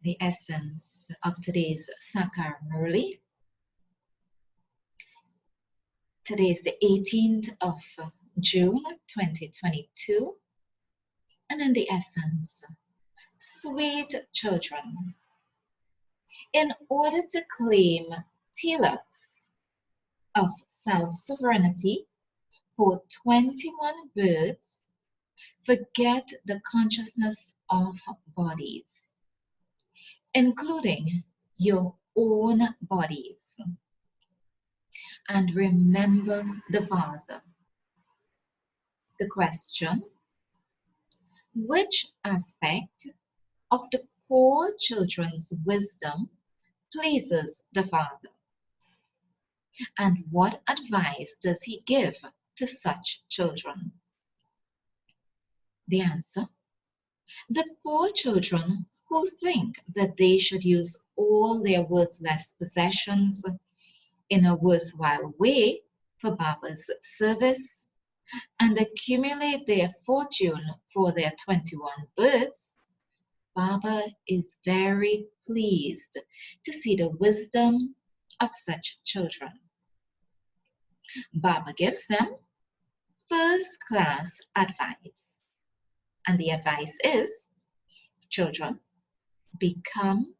the essence of today's Sakar Murli. Today is the 18th of June 2022, and in the essence, sweet children, in order to claim tilaks of self-sovereignty for 21 birds, forget the consciousness of bodies, including your own bodies, and remember the Father. The question: which aspect of the poor children's wisdom pleases the Father? And what advice does he give to such children? The answer: the poor children who think that they should use all their worthless possessions in a worthwhile way for Baba's service and accumulate their fortune for their 21 birds, Baba is very pleased to see the wisdom of such children. Baba gives them first-class advice, and the advice is, children, become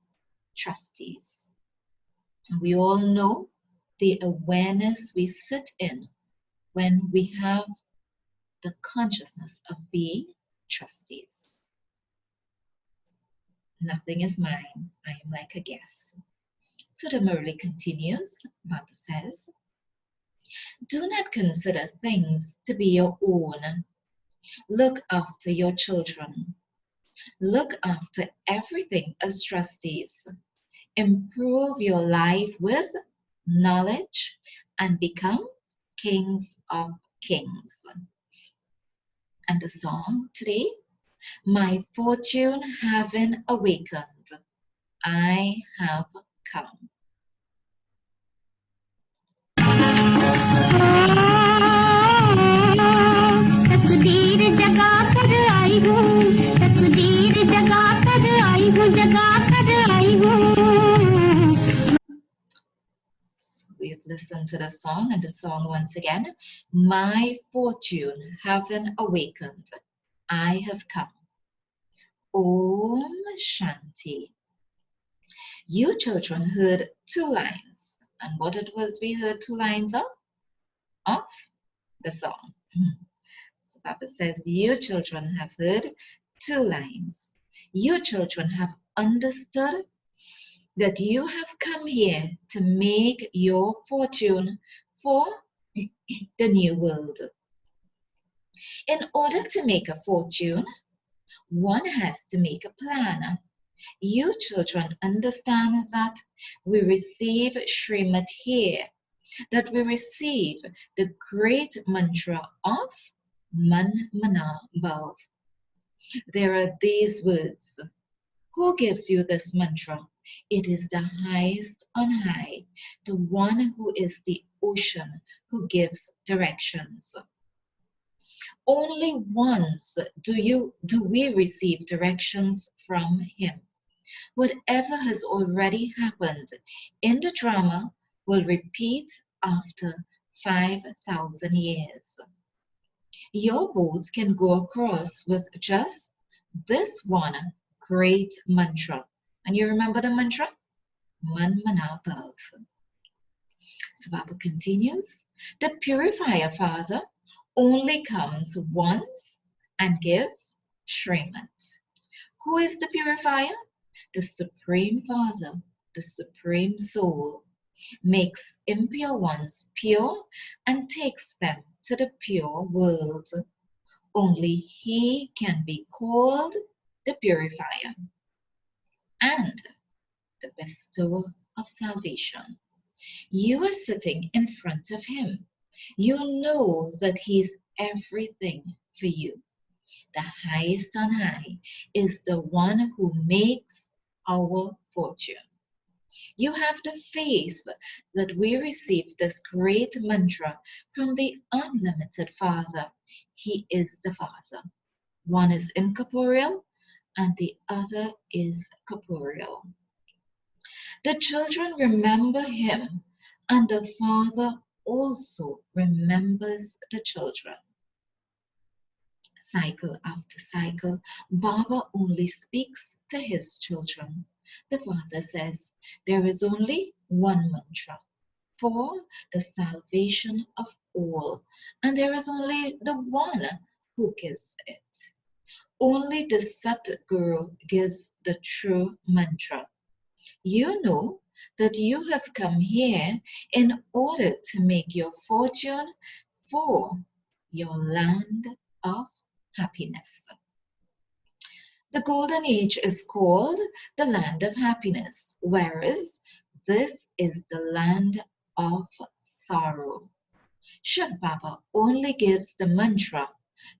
trustees. And we all know the awareness we sit in when we have the consciousness of being trustees. Nothing is mine, I am like a guest. So the Murli continues. Baba says, do not consider things to be your own. Look after your children. Look after everything as trustees. Improve your life with knowledge and become kings of kings. And the song today, my fortune having awakened, I have come. We've listened to the song, and the song once again, my fortune having awakened, I have come. Om Shanti. You children heard two lines, and what it was we heard two lines of? Of the song. So Baba says, you children have heard two lines. You children have understood that you have come here to make your fortune for the new world. In order to make a fortune, one has to make a plan. You children understand that we receive Srimad here, that we receive the great mantra of Man Mana Bhav. There are these words. Who gives you this mantra? It is the highest on high, the one who is the ocean, who gives directions. Only once do we receive directions from him. Whatever has already happened in the drama will repeat after 5,000 years. Your boat can go across with just this one great mantra. And you remember the mantra? Man Mana Bhav. So Baba continues, the purifier Father only comes once and gives Srimad. Who is the purifier? The Supreme Father, the Supreme Soul, makes impure ones pure and takes them to the pure world. Only he can be called the purifier and the bestower of salvation. You are sitting in front of him. You know that he is everything for you. The highest on high is the one who makes our fortune. You have the faith that we receive this great mantra from the unlimited Father. He is the Father. One is incorporeal, and the other is corporeal. The children remember him, and the Father also remembers the children. Cycle after cycle, Baba only speaks to his children. The Father says there is only one mantra for the salvation of all, and there is only the one who gives it. Only the Satguru gives the true mantra. You know that you have come here in order to make your fortune for your land of happiness. The golden age is called the land of happiness, whereas this is the land of sorrow. Shiv Baba only gives the mantra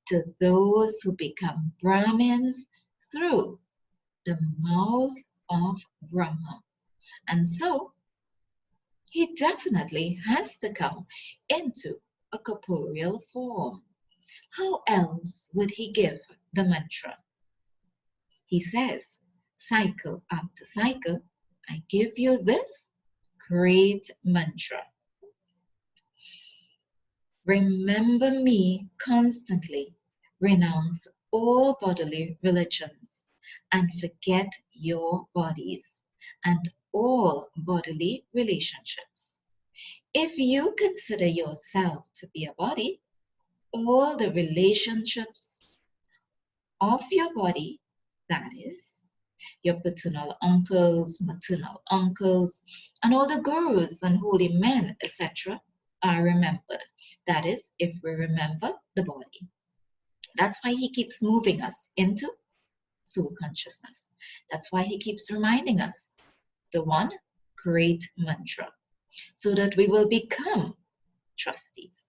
to those who become Brahmins through the mouth of Brahma. And so he definitely has to come into a corporeal form. How else would he give the mantra? He says, cycle after cycle, I give you this great mantra. Remember me constantly, renounce all bodily religions, and forget your bodies and all bodily relationships. If you consider yourself to be a body, all the relationships of your body, that is, your paternal uncles, maternal uncles, and all the gurus and holy men, etc., are remembered. That is, if we remember the body. That's why he keeps moving us into soul consciousness. That's why he keeps reminding us the one great mantra, so that we will become trustees.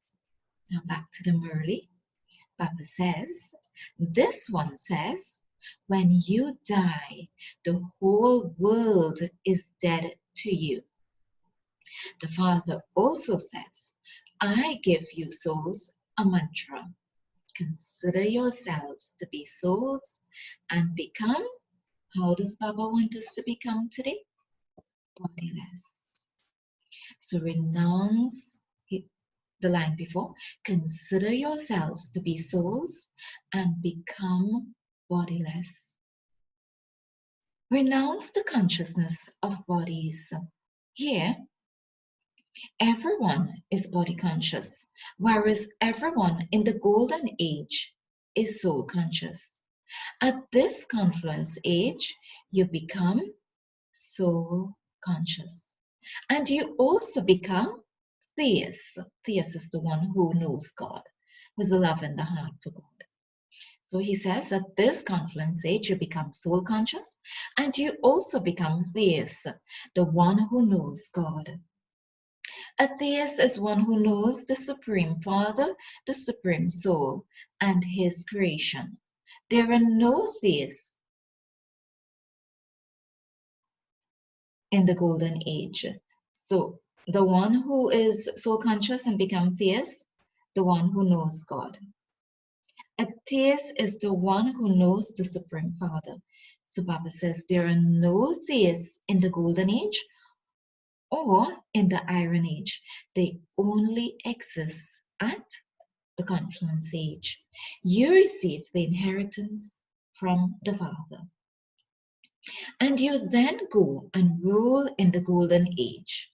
Now back to the Murli. Papa says, this one says, when you die, the whole world is dead to you. The Father also says, I give you souls a mantra. Consider yourselves to be souls and become, how does Baba want us to become today? Bodiless. So renounce the line before, consider yourselves to be souls and become bodiless. Renounce the consciousness of bodies. Here, everyone is body conscious, whereas everyone in the golden age is soul conscious. At this confluence age, you become soul conscious. And you also become theist. Theist is the one who knows God, who's a love in the heart for God. So he says at this confluence age, you become soul conscious and you also become theist, the one who knows God. A theist is one who knows the Supreme Father, the Supreme Soul, and his creation. There are no theists in the golden age. So the one who is soul conscious and become theist, the one who knows God. A theist is the one who knows the Supreme Father. So Baba says there are no theists in the golden age or in the iron age. They only exist at the confluence age. You receive the inheritance from the Father. And you then go and rule in the golden age.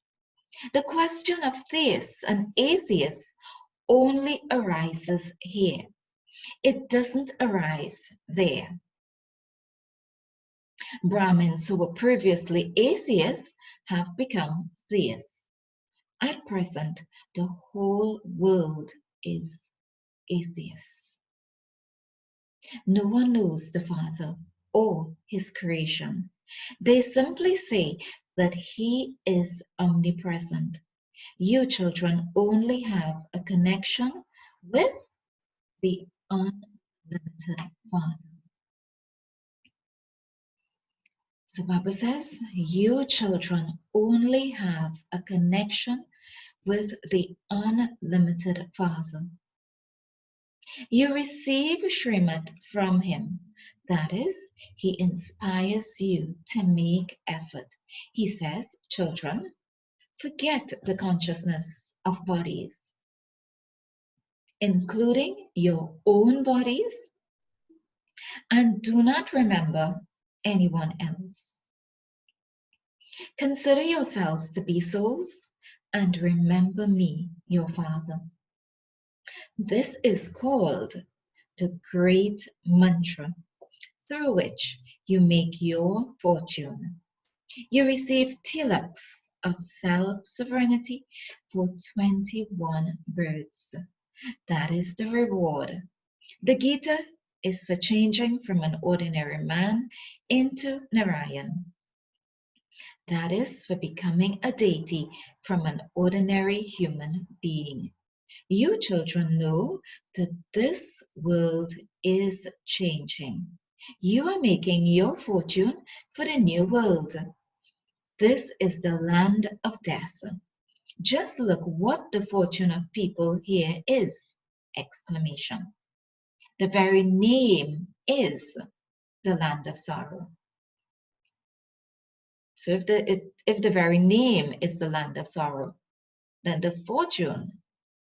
The question of theists and atheists only arises here. It doesn't arise there. Brahmins who were previously atheists have become theists. At present, the whole world is atheist. No one knows the Father or his creation. They simply say that he is omnipresent. You children only have a connection with the unlimited Father. So Baba says, you children only have a connection with the unlimited Father. You receive Srimad from him. That is, he inspires you to make effort. He says, children, forget the consciousness of bodies, including your own bodies, and do not remember anyone else. Consider yourselves to be souls and remember me, your Father. This is called the great mantra through which you make your fortune. You receive tilaks of self-sovereignty for 21 births. That is the reward. The Gita is for changing from an ordinary man into Narayan. That is for becoming a deity from an ordinary human being. You children know that this world is changing. You are making your fortune for the new world. This is the land of death. Just look what the fortune of people here is! Exclamation. The very name is the land of sorrow. So if the very name is the land of sorrow, then the fortune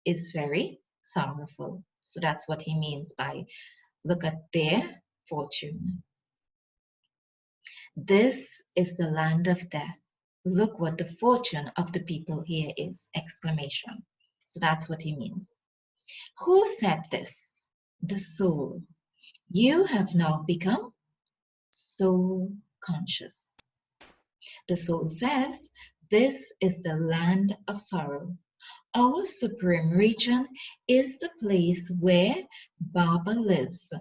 is very sorrowful. So that's what he means by look at their fortune. This is the land of death. Look what the fortune of the people here is! Exclamation. So that's what he means. Who said this? The soul. You have now become soul conscious. The soul says, this is the land of sorrow. Our supreme region is the place where Baba lives.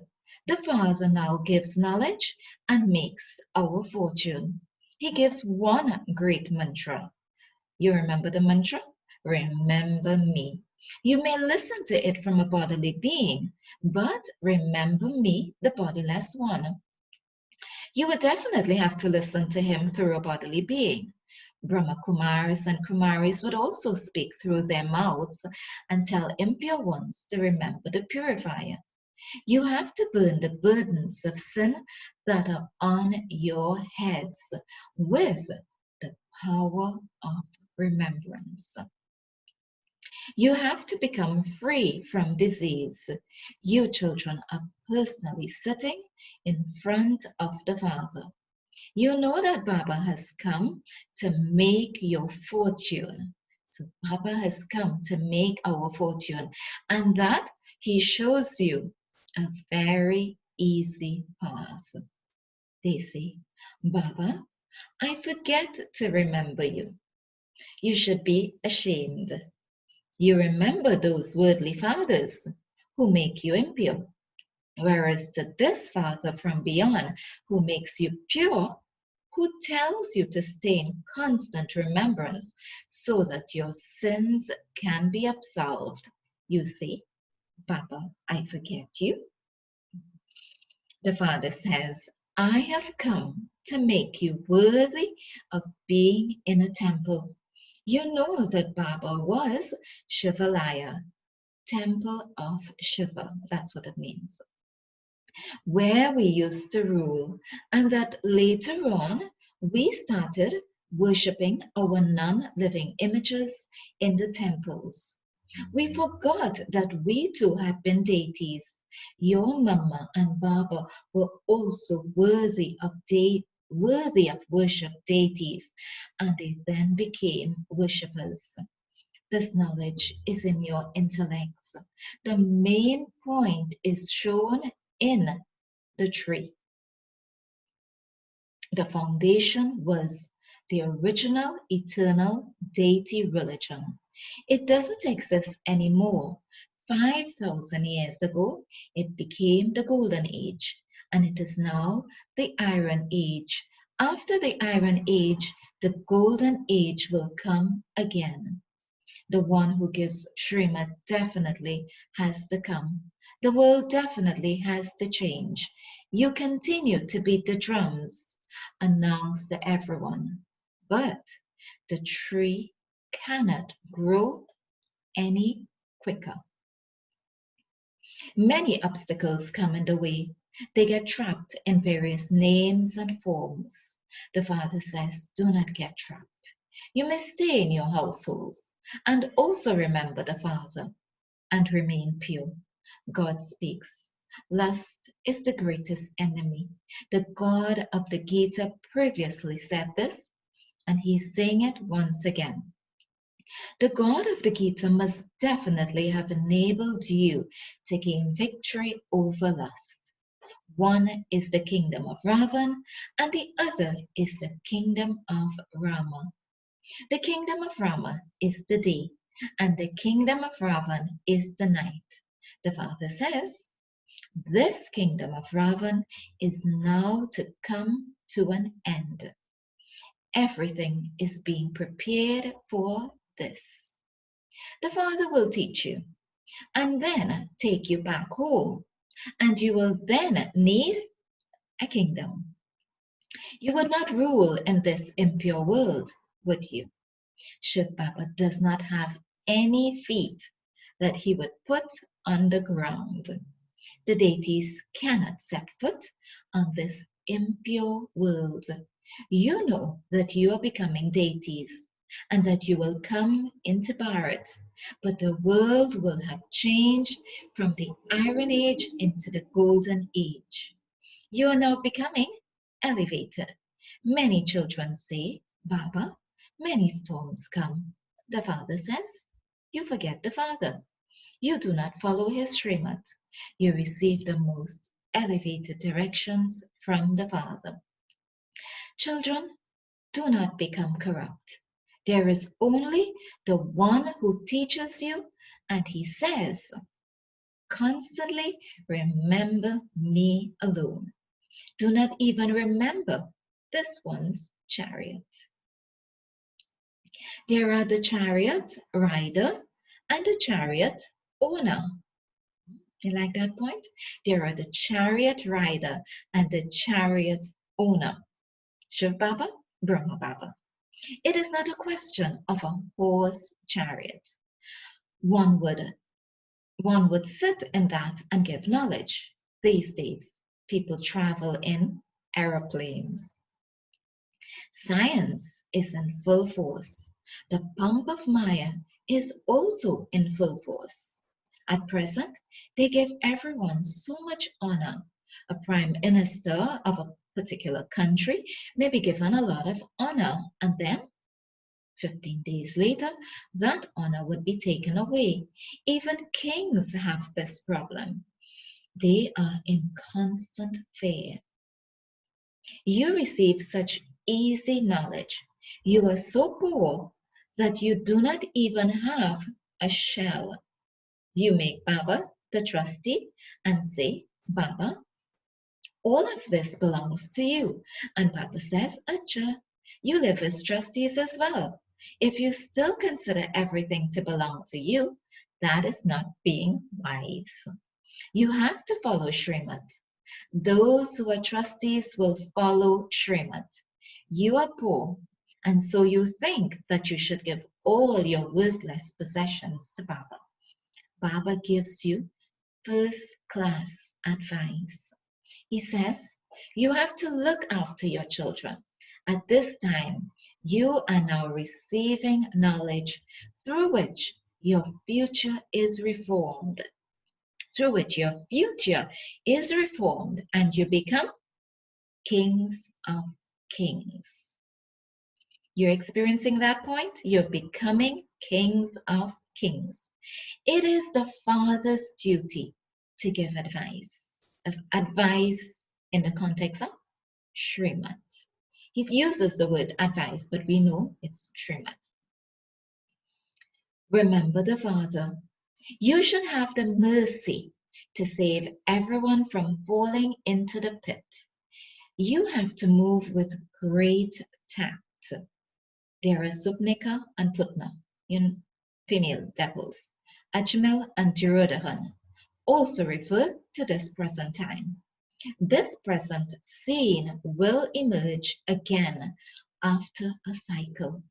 The Father now gives knowledge and makes our fortune. He gives one great mantra. You remember the mantra? Remember me. You may listen to it from a bodily being, but remember me, the bodiless one. You would definitely have to listen to him through a bodily being. Brahma Kumaris and Kumaris would also speak through their mouths and tell impure ones to remember the purifier. You have to burn the burdens of sin that are on your heads with the power of remembrance. You have to become free from disease. You children are personally sitting in front of the Father. You know that Baba has come to make your fortune. So Baba has come to make our fortune, and that he shows you a very easy path. They say, Baba, I forget to remember you. You should be ashamed. You remember those worldly fathers who make you impure, whereas to this Father from beyond who makes you pure, who tells you to stay in constant remembrance so that your sins can be absolved. You see, Papa, I forget you. The Father says, I have come to make you worthy of being in a temple. You know that Baba was Shivalaya, temple of Shiva. That's what it means. Where we used to rule, and that later on we started worshipping our non-living images in the temples. We forgot that we too had been deities. Your mama and Baba were also worthy of worship deities, and they then became worshippers. This knowledge is in your intellects. The main point is shown in the tree. The foundation was the original eternal deity religion. It doesn't exist anymore. 5,000 years ago, it became the Golden Age, and it is now the Iron Age. After the Iron Age, the Golden Age will come again. The one who gives Srimad definitely has to come. The world definitely has to change. You continue to beat the drums, announce to everyone, but the tree cannot grow any quicker. Many obstacles come in the way. They get trapped in various names and forms. The Father says, do not get trapped. You may stay in your households and also remember the Father and remain pure. God speaks. Lust is the greatest enemy. The God of the Gita previously said this, and he's saying it once again. The God of the Gita must definitely have enabled you to gain victory over lust. One is the kingdom of Ravan, and the other is the kingdom of Rama. The kingdom of Rama is the day, and the kingdom of Ravan is the night. The Father says, this kingdom of Ravan is now to come to an end. Everything is being prepared for this. The Father will teach you and then take you back home, and you will then need a kingdom. You would not rule in this impure world, would you? Shiv Baba does not have any feet that he would put on the ground. The deities cannot set foot on this impure world. You know that you are becoming deities and that you will come into Bharat, but the world will have changed from the Iron Age into the Golden Age. You are now becoming elevated. Many children say, Baba, many storms come. The Father says, you forget the Father. You do not follow his Srimad. You receive the most elevated directions from the Father. Children, do not become corrupt. There is only the one who teaches you, and he says, constantly remember me alone. Do not even remember this one's chariot. There are the chariot rider and the chariot owner. You like that point? There are the chariot rider and the chariot owner. Shiv Baba, Brahma Baba. It is not a question of a horse chariot. One would sit in that and give knowledge. These days, people travel in aeroplanes. Science is in full force. The pump of Maya is also in full force. At present, they give everyone so much honor. A prime minister of a particular country may be given a lot of honor, and then 15 days later, that honor would be taken away. Even kings have this problem. They are in constant fear. You receive such easy knowledge. You are so poor that you do not even have a shell. You make Baba the trustee and say, Baba, all of this belongs to you. And Baba says, Acha, you live as trustees as well. If you still consider everything to belong to you, that is not being wise. You have to follow Srimad. Those who are trustees will follow Srimad. You are poor, and so you think that you should give all your worthless possessions to Baba. Baba gives you first-class advice. He says, you have to look after your children. At this time, you are now receiving knowledge through which your future is reformed. Through which your future is reformed and you become kings of kings. You're experiencing that point? You're becoming kings of kings. It is the Father's duty to give advice in the context of Srimad. He uses the word advice, but we know it's Srimad. Remember the Father. You should have the mercy to save everyone from falling into the pit. You have to move with great tact. There are Subnika and Putna, female devils. Ajmal and Tirodhan also refer to this present time. This present scene will emerge again after a cycle.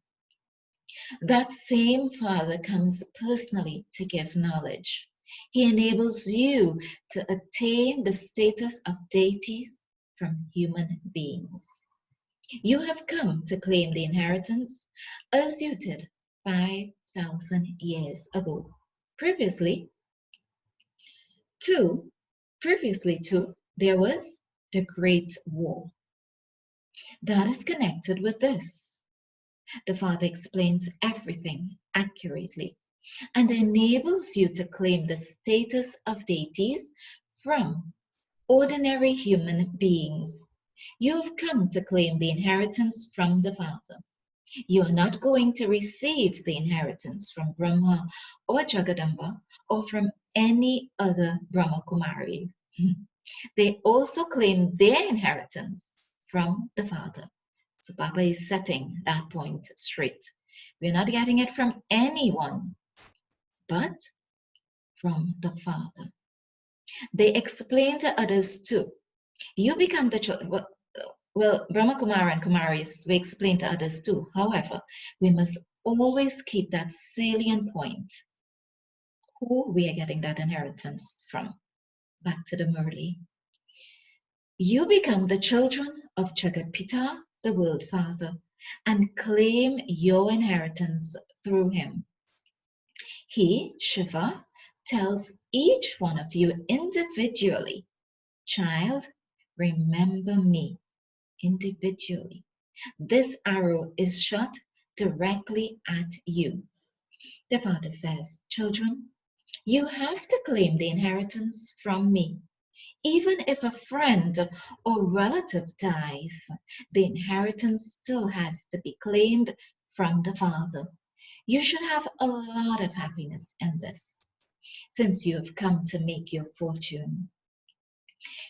That same Father comes personally to give knowledge. He enables you to attain the status of deities from human beings. You have come to claim the inheritance as you did 5,000 years ago. Previously, too, there was the Great War. That is connected with this. The Father explains everything accurately and enables you to claim the status of deities from ordinary human beings. You have come to claim the inheritance from the Father. You are not going to receive the inheritance from Brahma or Jagadamba or from any other Brahma Kumaris. They also claim their inheritance from the Father. So Baba is setting that point straight. We're not getting it from anyone, but from the Father. They explain to others too. You become the child. Well, Brahma Kumara and Kumaris, we explain to others too. However, we must always keep that salient point. Who we are getting that inheritance from. Back to the Murli. You become the children of Jagat Pita, the World Father, and claim your inheritance through him. He, Shiva, tells each one of you individually, child, remember me individually. This arrow is shot directly at you. The Father says, children, you have to claim the inheritance from me. Even if a friend or relative dies, the inheritance still has to be claimed from the Father. You should have a lot of happiness in this, since you have come to make your fortune.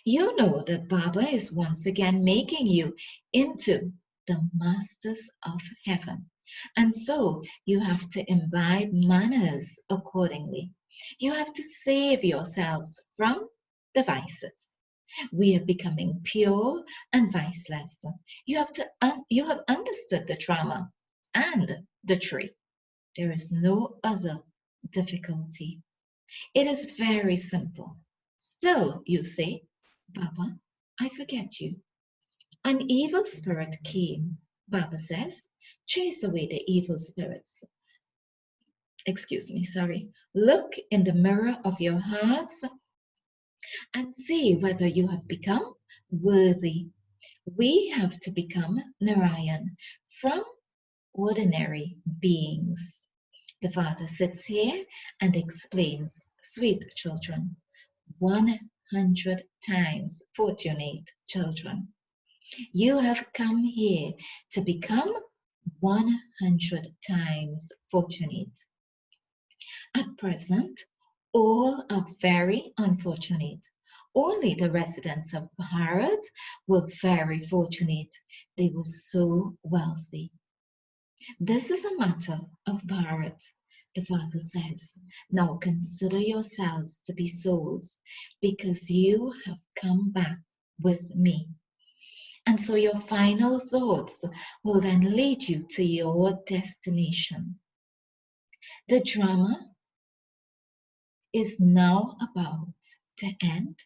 You know that Baba is once again making you into the masters of heaven. And so you have to imbibe manners accordingly. You have to save yourselves from the vices. We are becoming pure and viceless. You have understood the drama and the tree. There is no other difficulty. It is very simple. Still, you say, Baba, I forget you. An evil spirit came, Baba says. Chase away the evil spirits. Excuse me, sorry. Look in the mirror of your hearts and see whether you have become worthy. We have to become Narayan from ordinary beings. The Father sits here and explains, sweet children, 100 times fortunate children. You have come here to become 100 times fortunate. At present, all are very unfortunate. Only the residents of Bharat were very fortunate. They were so wealthy. This is a matter of Bharat, the Father says. Now consider yourselves to be souls, because you have come back with me. And so your final thoughts will then lead you to your destination. The drama is now about to end,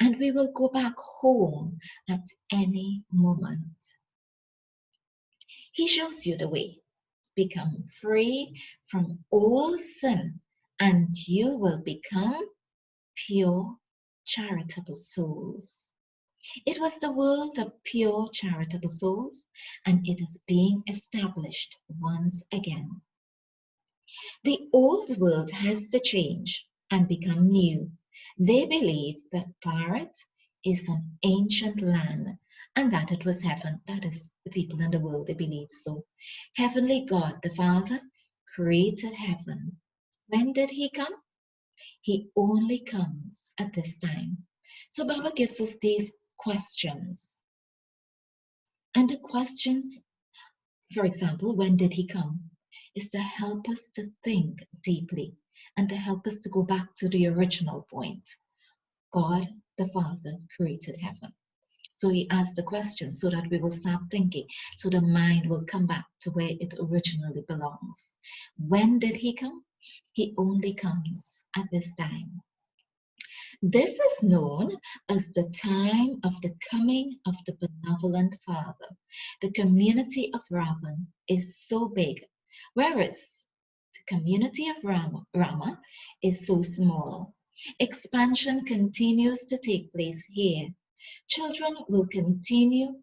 and we will go back home at any moment. He shows you the way. Become free from all sin, and you will become pure, charitable souls. It was the world of pure, charitable souls, and it is being established once again. The old world has to change and become new. They believe that Bharat is an ancient land and that it was heaven. That is, the people in the world, they believe so. Heavenly God, the Father, created heaven. When did he come? He only comes at this time. So Baba gives us these questions. And the questions, for example, when did he come? Is to help us to think deeply and to help us to go back to the original point. God, the Father, created heaven. So he asked the question so that we will start thinking, so the mind will come back to where it originally belongs. When did he come? He only comes at this time. This is known as the time of the coming of the benevolent Father. The community of Ravan is so big, whereas the community of Rama is so small. Expansion continues to take place here. Children will continue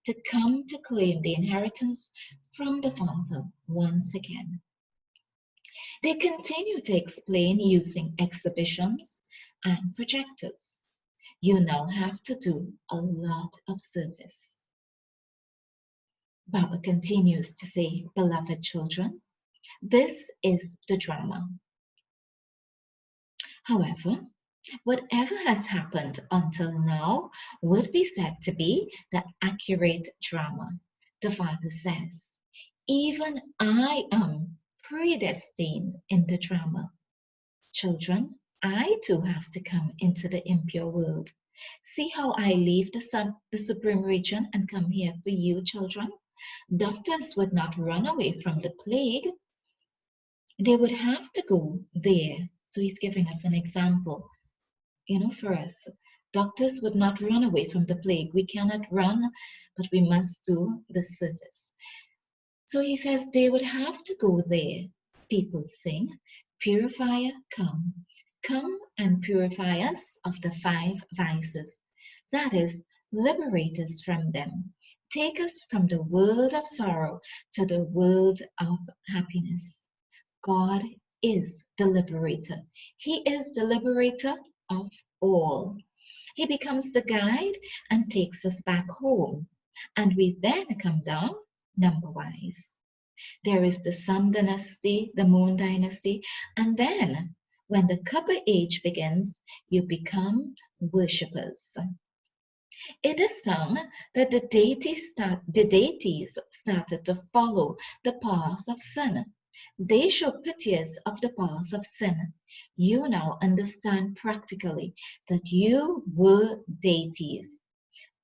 to come to claim the inheritance from the Father once again. They continue to explain using exhibitions and projectors. You now have to do a lot of service. Baba continues to say, beloved children, this is the drama. However, whatever has happened until now would be said to be the accurate drama. The Father says, even I am predestined in the drama. Children, I too have to come into the impure world. See how I leave the supreme region and come here for you, children. Doctors would not run away from the plague. They would have to go there. So he's giving us an example, for us. Doctors would not run away from the plague. We cannot run, but we must do the service. So he says they would have to go there. People sing, purifier, come. Come and purify us of the 5 vices. That is, liberate us from them. Take us from the world of sorrow to the world of happiness. God is the liberator. He is the liberator of all. He becomes the guide and takes us back home. And we then come down number-wise. There is the Sun dynasty, the Moon dynasty, and then when the Copper Age begins, you become worshippers. It is sung that the deities started to follow the path of sin. They show pictures of the path of sin. You now understand practically that you were deities.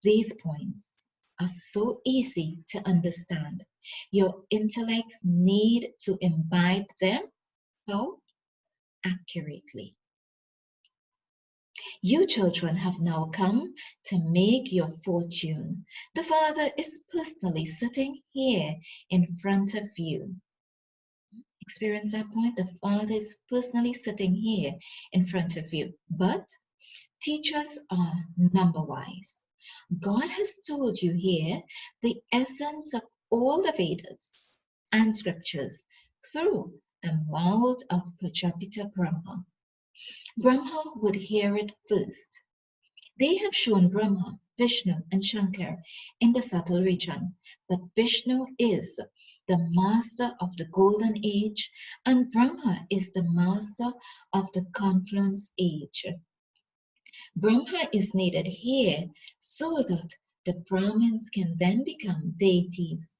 These points are so easy to understand. Your intellects need to imbibe them how accurately. You children have now come to make your fortune. The Father is personally sitting here in front of you. Experience that point? The Father is personally sitting here in front of you. But teachers are number-wise. God has told you here the essence of all the Vedas and scriptures through the mouth of Prajapita Brahma. Brahma would hear it first. They have shown Brahma, Vishnu, and Shankar in the subtle region, but Vishnu is the master of the golden age, and Brahma is the master of the confluence age. Brahma is needed here so that the Brahmins can then become deities.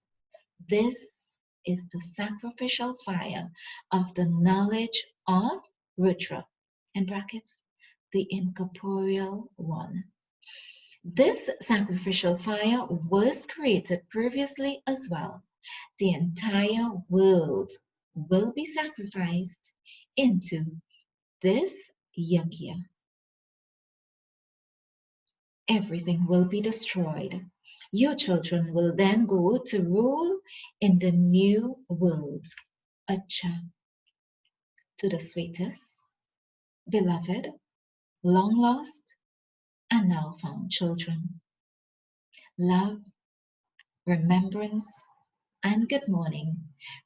This is the sacrificial fire of the knowledge of Rudra, in brackets, the incorporeal one. This sacrificial fire was created previously as well. The entire world will be sacrificed into this yajna. Everything will be destroyed. Your children will then go to rule in the new world. Acha. To the sweetest, beloved, long lost, and now found children. Love, remembrance, and good morning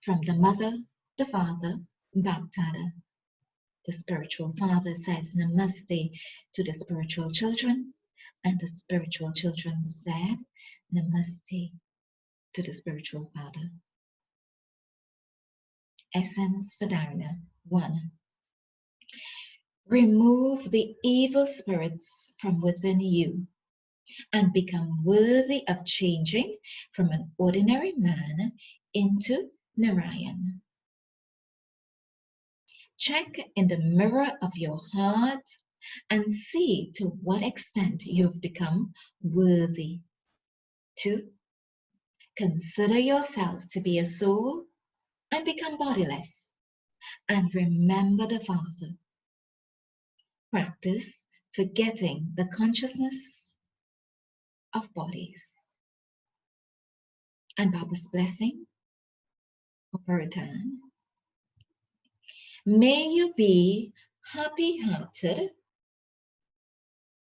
from the Mother, the Father, Baptada. The spiritual father says namaste to the spiritual children, and the spiritual children said namaste to the spiritual father. Essence for Dharana 1. Remove the evil spirits from within you and become worthy of changing from an ordinary man into Narayan. Check in the mirror of your heart and see to what extent you've become worthy. 2. Consider yourself to be a soul and become bodiless. and remember the Father. Practice forgetting the consciousness of bodies. And Baba's blessing of return. May you be happy-hearted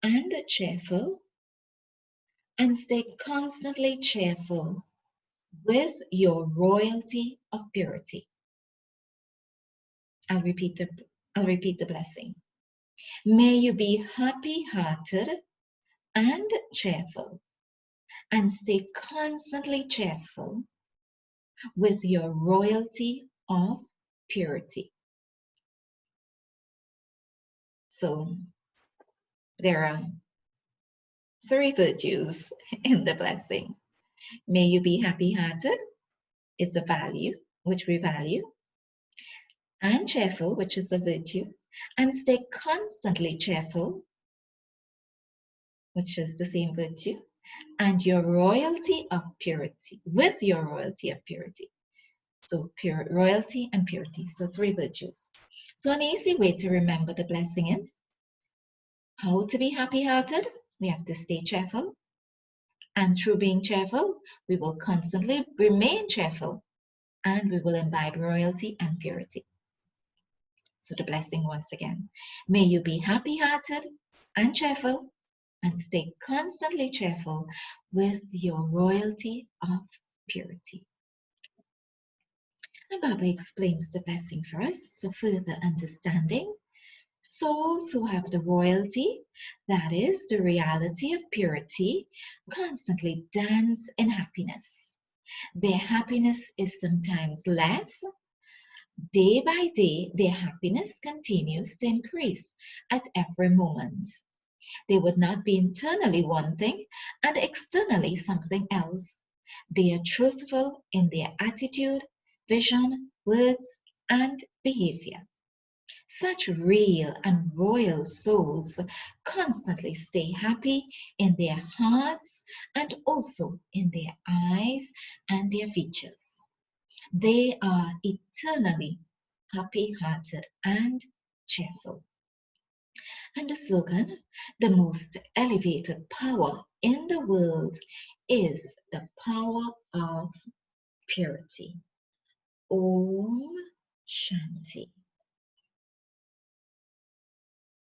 and cheerful, and stay constantly cheerful with your royalty of purity. I'll repeat the blessing. May you be happy-hearted and cheerful, and stay constantly cheerful with your royalty of purity. So there are 3 virtues in the blessing. May you be happy-hearted is a value which we value, and cheerful, which is a virtue, and stay constantly cheerful, which is the same virtue, and your royalty of purity, with your royalty of purity. So royalty and purity, so 3 virtues. So an easy way to remember the blessing is how to be happy-hearted. We have to stay cheerful, and through being cheerful, we will constantly remain cheerful, and we will imbibe royalty and purity. So the blessing once again. May you be happy-hearted and cheerful, and stay constantly cheerful with your royalty of purity. And Baba explains the blessing for us for further understanding. Souls who have the royalty, that is the reality of purity, constantly dance in happiness. Their happiness is sometimes less. Day by day, their happiness continues to increase at every moment. They would not be internally one thing and externally something else. They are truthful in their attitude, vision, words, and behavior. Such real and royal souls constantly stay happy in their hearts and also in their eyes and their features. They are eternally happy-hearted and cheerful. And the slogan, the most elevated power in the world is the power of purity. Om Shanti.